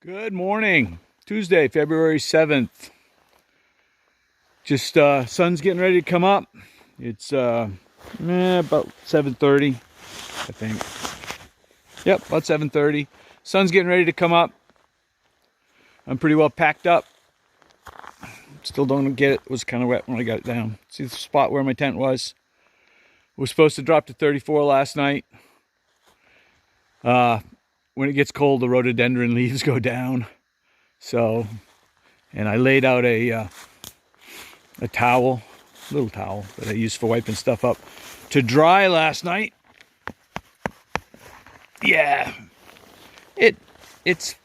Good morning. Tuesday, February 7th. Just sun's getting ready to come up. It's about 7:30, I think. Yep, about 7:30. Sun's getting ready to come up. I'm pretty well packed up. Still don't get it. It was kind of wet when I got it down. See the spot where my tent was? It was supposed to drop to 34 last night. When it gets cold, the rhododendron leaves go down. So, and I laid out a towel, little towel that I use for wiping stuff up, to dry last night. Yeah, it's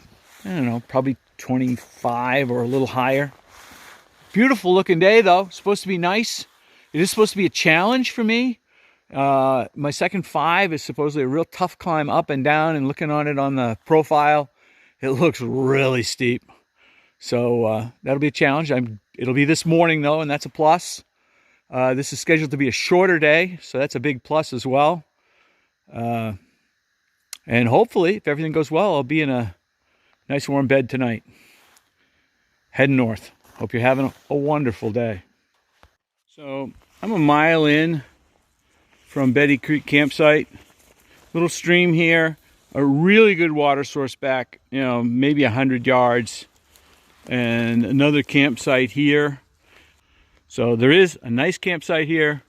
I don't know, probably 25 or a little higher. Beautiful looking day though. Supposed to be nice. It is supposed to be a challenge for me. My second 5 is supposedly a real tough climb up and down, and looking on it on the profile, it looks really steep. So that'll be a challenge. It'll be this morning though, and that's a plus. This is scheduled to be a shorter day, so that's a big plus as well. And hopefully, if everything goes well, I'll be in a nice warm bed tonight. Heading north. Hope you're having a wonderful day. So I'm a mile in from Betty Creek campsite. Little stream here, a really good water source back, maybe 100 yards, and another campsite here. So there is a nice campsite here,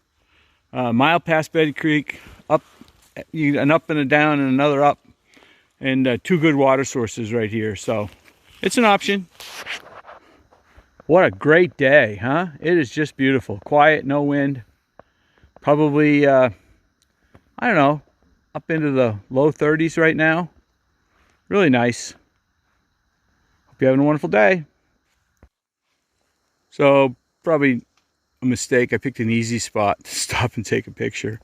a mile past Betty Creek, an up and a down and another up, and 2 good water sources right here. So it's an option. What a great day, huh? It is just beautiful. Quiet, no wind. Probably, I don't know, up into the low 30s right now. Really nice. Hope you're having a wonderful day. So, probably a mistake. I picked an easy spot to stop and take a picture.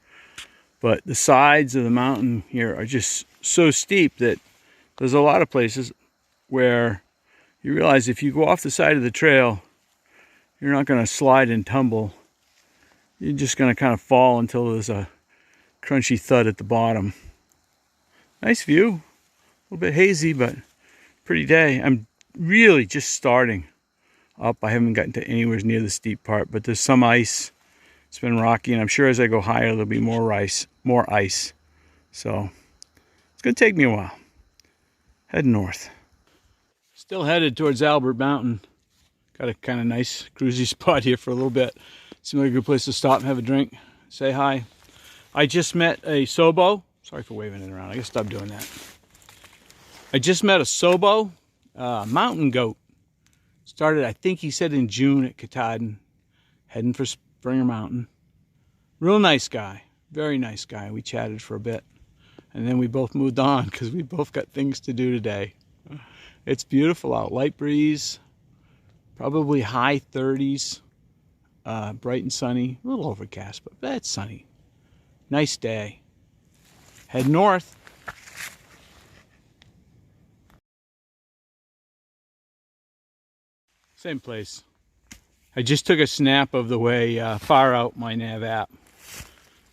But the sides of the mountain here are just so steep that there's a lot of places where you realize if you go off the side of the trail, you're not going to slide and tumble. You're just going to kind of fall until there's a crunchy thud at the bottom. Nice view. A little bit hazy, but pretty day. I'm really just starting up. I haven't gotten to anywhere near the steep part, but there's some ice. It's been rocky, and I'm sure as I go higher, there'll be more ice. So it's going to take me a while. Heading north. Still headed towards Albert Mountain. Got a kind of nice cruisy spot here for a little bit. Seems like a good place to stop and have a drink, say hi. I just met a Sobo. Sorry for waving it around. I gotta stop doing that. I just met a Sobo mountain goat. Started, I think he said in June at Katahdin, heading for Springer Mountain. Real nice guy, very nice guy. We chatted for a bit, and then we both moved on because we both got things to do today. It's beautiful out, light breeze, probably high 30s, bright and sunny, a little overcast, but that's sunny. Nice day. Head north. Same place. I just took a snap of the way far out my nav app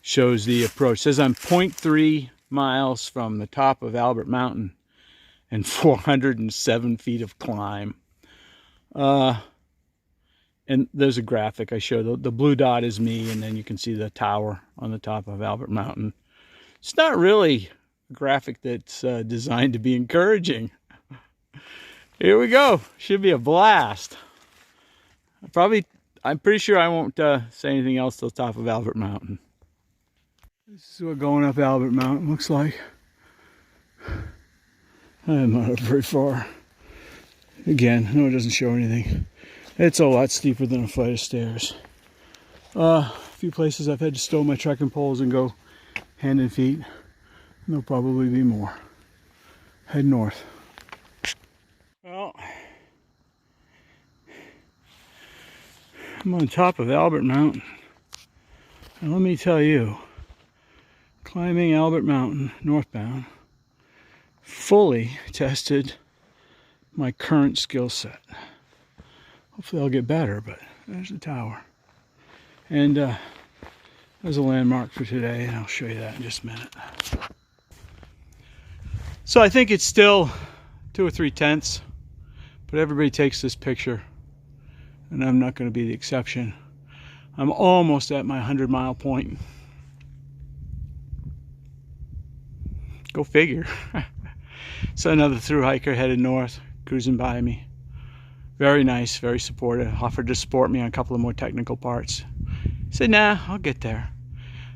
shows the approach. It says I'm 0.3 miles from the top of Albert Mountain and 407 feet of climb. And there's a graphic I show. The blue dot is me, and then you can see the tower on the top of Albert Mountain. It's not really a graphic that's designed to be encouraging. Here we go. Should be a blast. I'm pretty sure I won't say anything else till the top of Albert Mountain. This is what going up Albert Mountain looks like. I'm not up very far. Again, no, it doesn't show anything. It's a lot steeper than a flight of stairs. A few places I've had to stow my trekking poles and go hand and feet. There'll probably be more. Head north. Well, I'm on top of Albert Mountain. And let me tell you, climbing Albert Mountain northbound fully tested my current skill set. Hopefully I'll get better, but there's the tower. And there's a landmark for today, and I'll show you that in just a minute. So I think it's still 2 or 3 tents, but everybody takes this picture, and I'm not going to be the exception. I'm almost at my 100-mile point. Go figure. So another through hiker headed north, cruising by me. Very nice, very supportive. Offered to support me on a couple of more technical parts. Said, nah, I'll get there.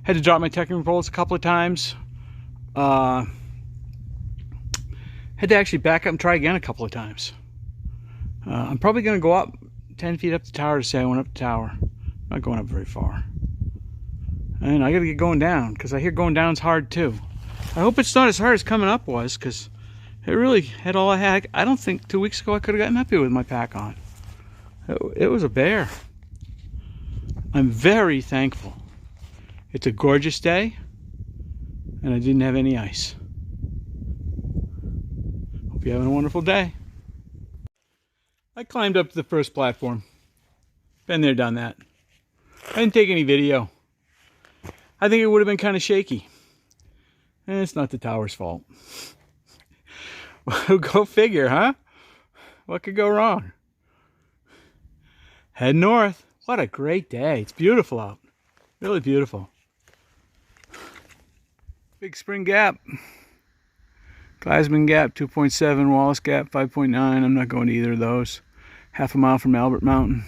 Had to drop my technical poles a couple of times. Had to actually back up and try again a couple of times. I'm probably going to go up 10 feet up the tower to say I went up the tower. Not going up very far. And I got to get going down, because I hear going down's hard too. I hope it's not as hard as coming up was, because it really had all I had. I don't think 2 weeks ago I could have gotten up here with my pack on. It was a bear. I'm very thankful. It's a gorgeous day, and I didn't have any ice. Hope you're having a wonderful day. I climbed up to the first platform. Been there, done that. I didn't take any video. I think it would have been kind of shaky. And it's not the tower's fault. Well, go figure, huh? What could go wrong? Head north. What a great day. It's beautiful out. Really beautiful. Big Spring Gap. Glassman Gap, 2.7. Wallace Gap, 5.9. I'm not going to either of those. Half a mile from Albert Mountain.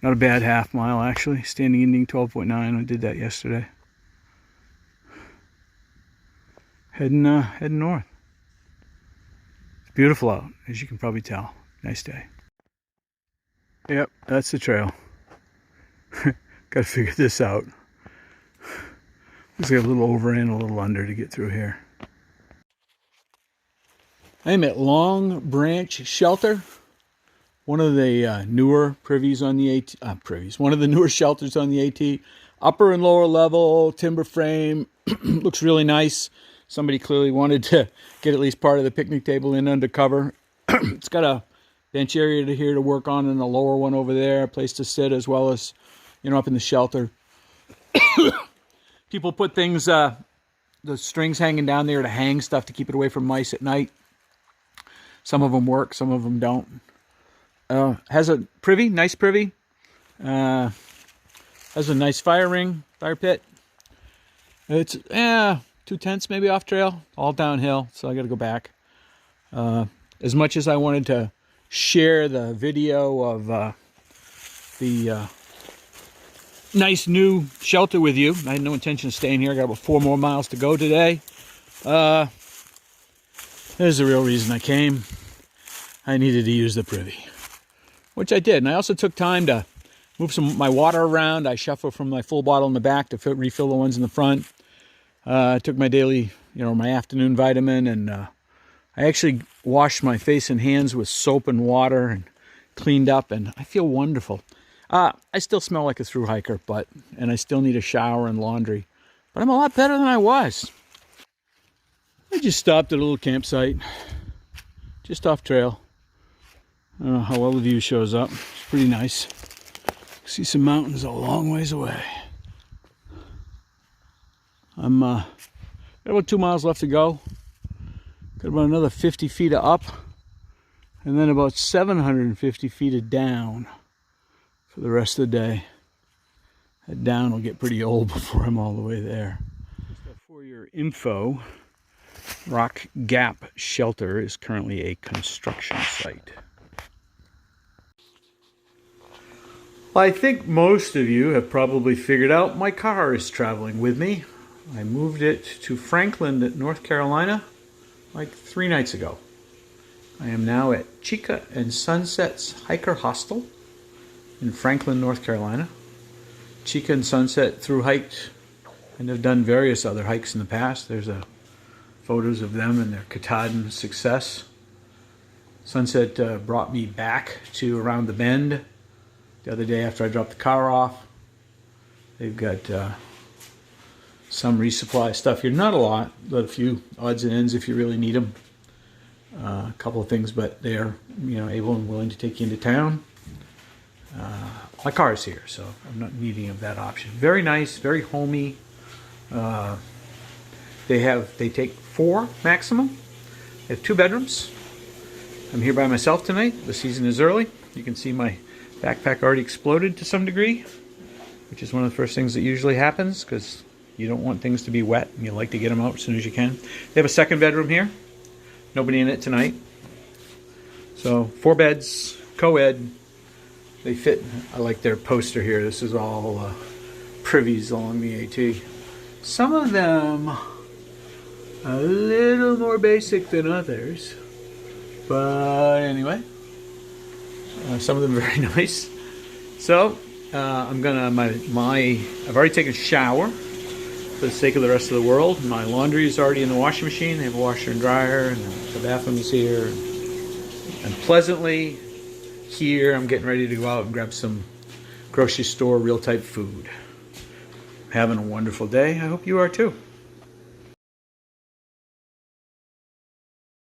Not a bad half mile, actually. Standing Indian, 12.9. I did that yesterday. Heading north. It's beautiful out, as you can probably tell. Nice day. Yep, that's the trail. Gotta figure this out. Just got a little over and a little under to get through here. I'm at Long Branch Shelter. One of the newer privies on the AT. One of the newer shelters on the AT. Upper and lower level, timber frame. Looks really nice. Somebody clearly wanted to get at least part of the picnic table in under cover. It's got a bench area here to work on, and a lower one over there, a place to sit, as well as, up in the shelter. People put things, the strings hanging down there to hang stuff to keep it away from mice at night. Some of them work, some of them don't. Has a privy, nice privy. Has a nice fire ring, fire pit. It's 2 tents maybe off trail, all downhill, so I got to go back. As much as I wanted to share the video of the nice new shelter with you, I had no intention of staying here. I got about 4 more miles to go today. There's the real reason I came. I needed to use the privy, which I did. And I also took time to move some of my water around. I shuffled from my full bottle in the back to refill the ones in the front. I took my daily, my afternoon vitamin, and I actually washed my face and hands with soap and water and cleaned up, and I feel wonderful. I still smell like a through hiker, and I still need a shower and laundry, but I'm a lot better than I was. I just stopped at a little campsite, just off trail. I don't know how well the view shows up. It's pretty nice. See some mountains a long ways away. I'm got about 2 miles left to go. Got about another 50 feet of up, and then about 750 feet of down for the rest of the day. That down will get pretty old before I'm all the way there. For your info, Rock Gap Shelter is currently a construction site. Well, I think most of you have probably figured out my car is traveling with me. I moved it to Franklin, North Carolina, like 3 nights ago. I am now at Chica and Sunset's Hiker Hostel in Franklin, North Carolina. Chica and Sunset through hiked and have done various other hikes in the past. There's photos of them and their Katahdin success. Sunset brought me back to around the bend the other day after I dropped the car off. They've got some resupply stuff here. Not a lot, but a few odds and ends if you really need them. A couple of things, but they're able and willing to take you into town. My car is here, so I'm not needing of that option. Very nice, very homey. They take 4 maximum. I have 2 bedrooms. I'm here by myself tonight. The season is early. You can see my backpack already exploded to some degree, which is one of the first things that usually happens because you don't want things to be wet and you like to get them out as soon as you can. They have a 2nd bedroom here. Nobody in it tonight. So 4 beds, co-ed. They fit. I like their poster here. This is all privies along the AT. Some of them a little more basic than others, but anyway, some of them are very nice. So I'm gonna I've already taken a shower for the sake of the rest of the world. My laundry is already in the washing machine. They have a washer and dryer, and the bathroom is here. And pleasantly here, I'm getting ready to go out and grab some grocery store real type food. Having a wonderful day. I hope you are too.